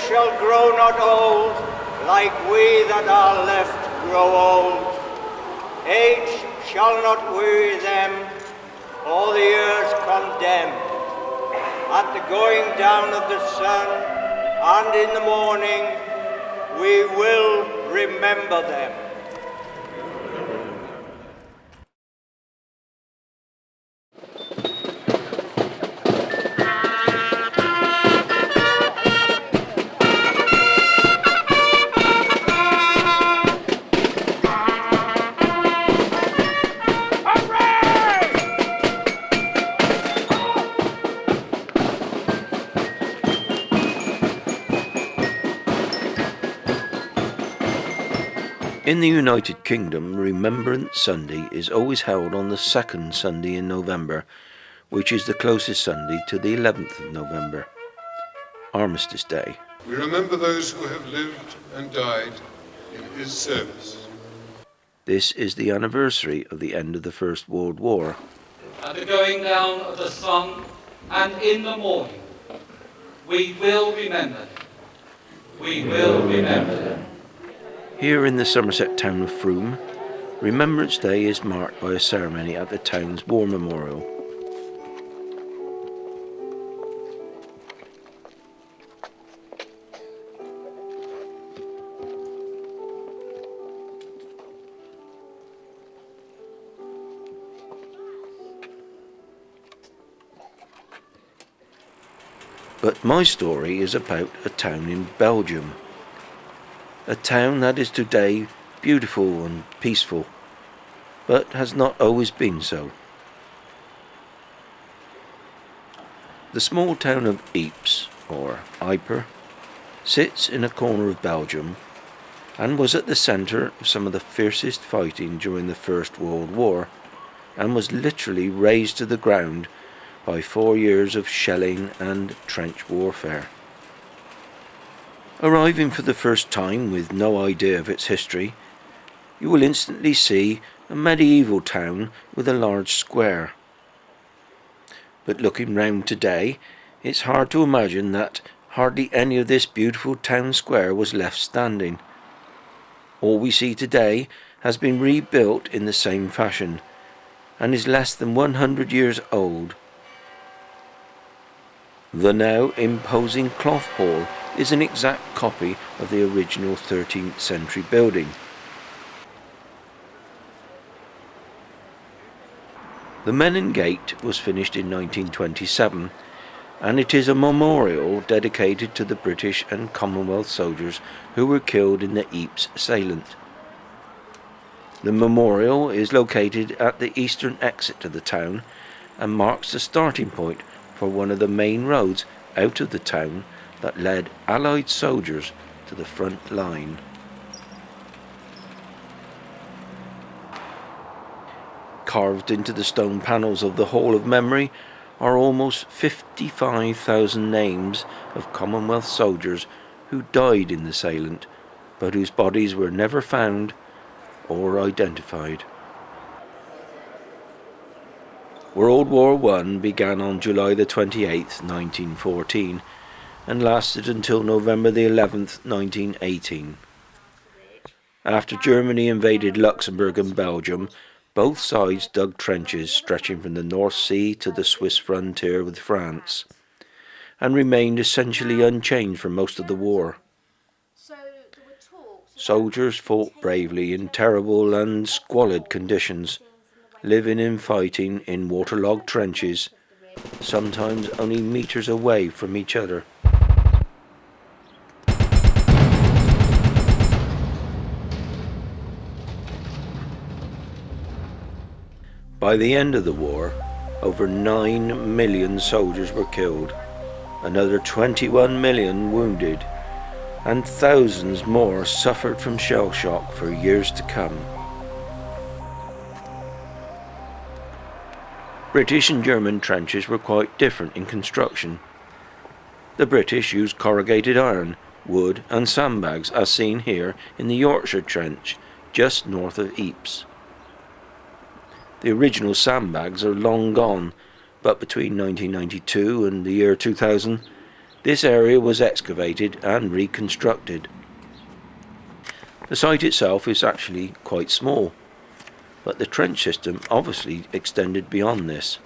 shall grow not old, like we that are left grow old. Age shall not weary them, or the earth condemn. At the going down of the sun, and in the morning, we will remember them. In the United Kingdom, Remembrance Sunday is always held on the second Sunday in November, which is the closest Sunday to the 11th of November, Armistice Day. We remember those who have lived and died in his service. This is the anniversary of the end of the First World War. At the going down of the sun and in the morning, we will remember them. We will remember them. Here in the Somerset town of Frome, Remembrance Day is marked by a ceremony at the town's war memorial. But my story is about a town in Belgium. A town that is today beautiful and peaceful, but has not always been so. The small town of Ypres, or Ypres, sits in a corner of Belgium and was at the centre of some of the fiercest fighting during the First World War, and was literally razed to the ground by 4 years of shelling and trench warfare. Arriving for the first time with no idea of its history, you will instantly see a medieval town with a large square. But looking round today, it's hard to imagine that hardly any of this beautiful town square was left standing. All we see today has been rebuilt in the same fashion, and is less than 100 years old. The now imposing Cloth Hall is an exact copy of the original 13th century building. The Menin Gate was finished in 1927, and it is a memorial dedicated to the British and Commonwealth soldiers who were killed in the Ypres salient. The memorial is located at the eastern exit of the town and marks the starting point for one of the main roads out of the town that led Allied soldiers to the front line. Carved into the stone panels of the Hall of Memory are almost 55,000 names of Commonwealth soldiers who died in the salient, but whose bodies were never found or identified. World War I began on July the 28th, 1914, and lasted until November the 11th, 1918. After Germany invaded Luxembourg and Belgium, both sides dug trenches stretching from the North Sea to the Swiss frontier with France, and remained essentially unchanged for most of the war. Soldiers fought bravely in terrible and squalid conditions, living and fighting in waterlogged trenches, sometimes only meters away from each other. By the end of the war, over 9 million soldiers were killed, another 21 million wounded, and thousands more suffered from shell shock for years to come. British and German trenches were quite different in construction. The British used corrugated iron, wood and sandbags, as seen here in the Yorkshire Trench, just north of Ypres. The original sandbags are long gone, but between 1992 and the year 2000, This area was excavated and reconstructed. The site itself is actually quite small, but the trench system obviously extended beyond this.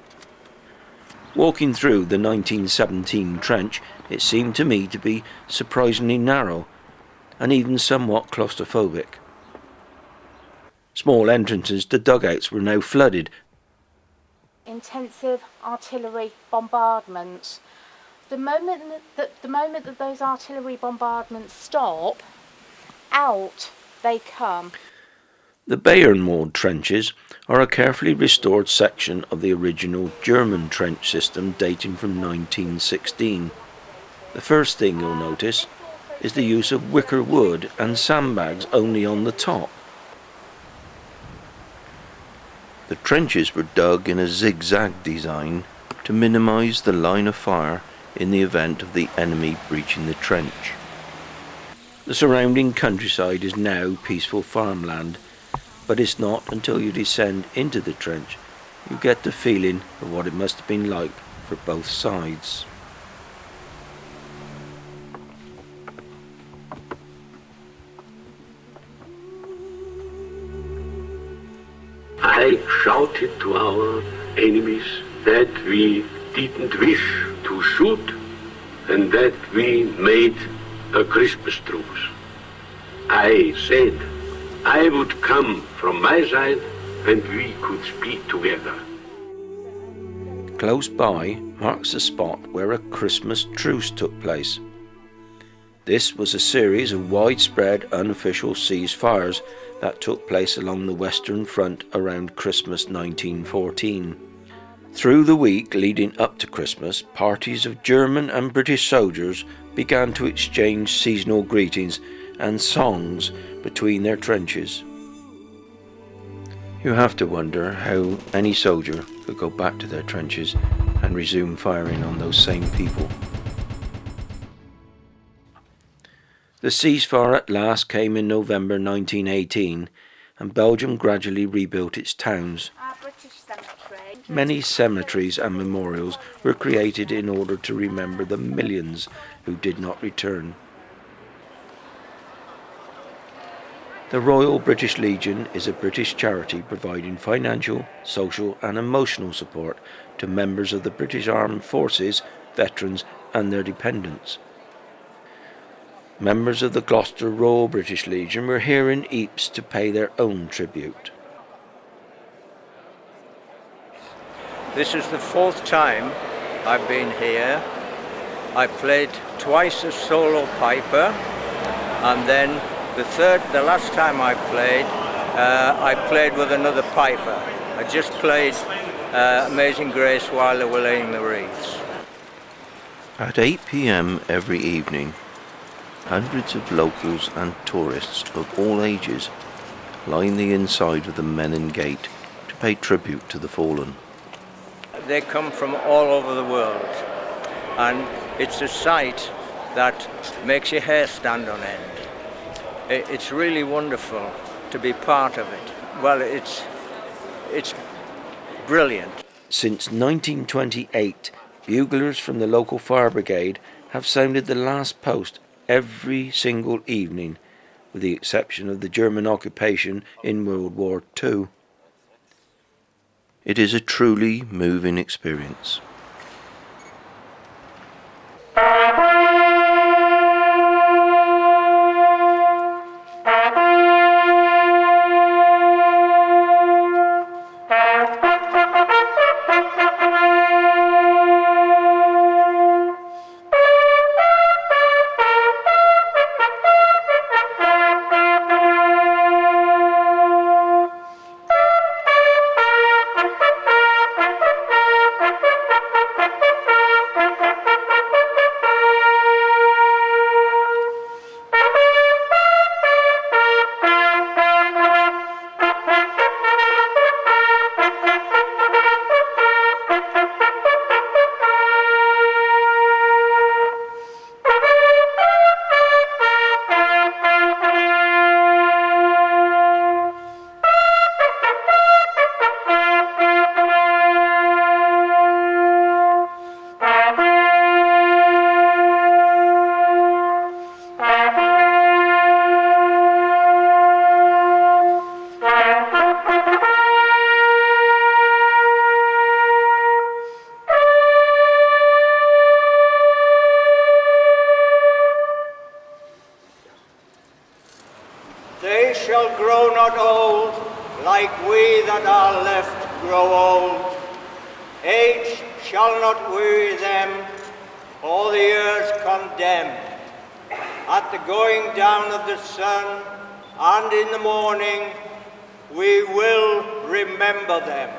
Walking through the 1917 trench, it seemed to me to be surprisingly narrow and even somewhat claustrophobic. Small entrances to dugouts were now flooded. Intensive artillery bombardments. The moment that those artillery bombardments stop, out they come. The Bayernmoor trenches are a carefully restored section of the original German trench system dating from 1916. The first thing you'll notice is the use of wicker wood and sandbags only on the top. The trenches were dug in a zigzag design to minimise the line of fire in the event of the enemy breaching the trench. The surrounding countryside is now peaceful farmland, but it's not until you descend into the trench you get the feeling of what it must have been like for both sides. I shouted to our enemies that we didn't wish to shoot and that we made a Christmas truce. I said I would come from my side and we could speak together. Close by marks the spot where a Christmas truce took place. This was a series of widespread unofficial ceasefires that took place along the Western Front around Christmas 1914. Through the week leading up to Christmas, parties of German and British soldiers began to exchange seasonal greetings and songs between their trenches. You have to wonder how any soldier could go back to their trenches and resume firing on those same people. The ceasefire at last came in November 1918, and Belgium gradually rebuilt its towns. Many cemeteries and memorials were created in order to remember the millions who did not return. The Royal British Legion is a British charity providing financial, social and emotional support to members of the British Armed Forces, veterans and their dependents. Members of the Gloucester Royal British Legion were here in Ypres to pay their own tribute. This is the fourth time I've been here. I played twice as solo piper, and then the last time I played with another piper. I just played Amazing Grace while they were laying the wreaths. At 8 p.m. every evening, hundreds of locals and tourists of all ages line the inside of the Menin Gate to pay tribute to the fallen. They come from all over the world, and it's a sight that makes your hair stand on end. It's really wonderful to be part of it. Well, it's brilliant. Since 1928, buglers from the local fire brigade have sounded the last post every single evening, with the exception of the German occupation in World War II. It is a truly moving experience. They shall grow not old, like we that are left grow old. Age shall not weary them, or the years condemn. At the going down of the sun, and in the morning, we will remember them.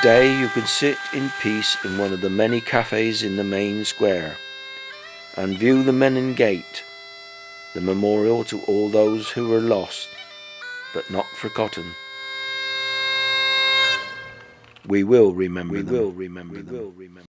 Today you can sit in peace in one of the many cafes in the main square and view the Menin Gate, the memorial to all those who were lost but not forgotten. We will remember them.